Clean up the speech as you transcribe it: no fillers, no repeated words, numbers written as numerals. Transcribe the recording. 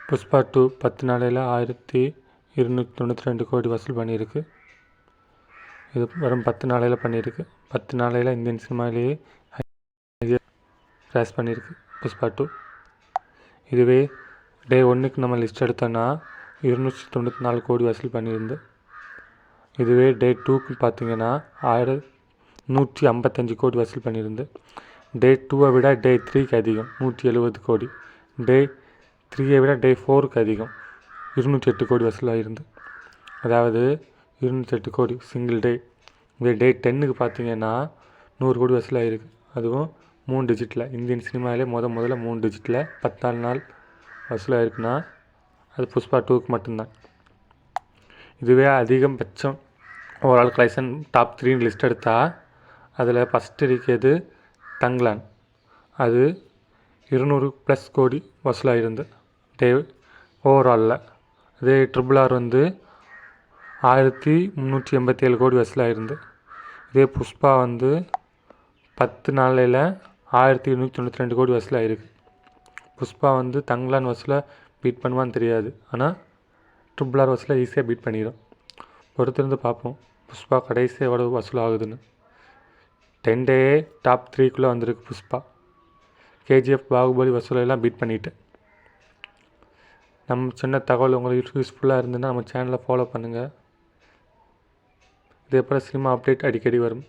புஷ்பா 2 10 நாளையில் 1292 கோடி வசூல் பண்ணியிருக்கு. இது வெறும் 10 நாளையில் பண்ணியிருக்கு. 10 நாளையில் இந்தியன் சினிமாவிலேயே கிராஸ் பண்ணியிருக்கு புஷ்பா 2. இதுவே டே 1க்கு நம்ம லிஸ்ட் எடுத்தோன்னா 294 கோடி வசூல் பண்ணியிருந்து. இதுவே டே 2க்கு பார்த்தீங்கன்னா 155 கோடி வசூல் பண்ணியிருந்து. டே 2வை விட டே 3க்கு அதிகம் 170 கோடி. டே 3யை விட டே 4க்கு அதிகம் 208 கோடி வசூலாகிருந்து. அதாவது 208 கோடி சிங்கிள் டே. இதே டே 10க்கு பார்த்தீங்கன்னா 100 கோடி வசூலாகிருக்கு. அதுவும் 3 டிஜிட்டில். இந்தியன் சினிமாவிலே முதல்ல 3 டிஜிட்டில் 14 நாள் வசூலாகிருக்குன்னா அது புஷ்பா 2க்கு மட்டும்தான். இதுவே அதிகபட்சம் ஓவரால் கலெக்ஷன் டாப் 3 லிஸ்ட் எடுத்தால் அதில் ஃபஸ்ட்டு இருக்கிறது தங்லான். அது 200+ கோடி வசூலாகிருந்து டே ஓவராலில். அதே RRR வந்து 1387 கோடி வசூலாகிருந்து. இதே புஷ்பா வந்து 10 நாளையில் 1292 கோடி வசூலாகிருக்கு. புஷ்பா வந்து தங்லான் வசூலை பீட் பண்ணுவான்னு தெரியாது. ஆனால் RRR வசூலை ஈஸியாக பீட் பண்ணிடும். பொறுத்திருந்து பார்ப்போம் புஷ்பா கடைசி எவ்வளோ வசூல் ஆகுதுன்னு. 10 டே டாப் 3க்குள்ளே வந்திருக்கு புஷ்பா. KGF பாகுபலி வசூலெல்லாம் பீட் பண்ணிட்டு. நம்ம சின்ன தகவல் உங்களுக்கு யூஸ்ஃபுல்லாக இருந்ததுன்னா நம்ம சேனலை ஃபாலோ பண்ணுங்கள். இதே போல் சினிமா அப்டேட் அடிக்கடி வரும்.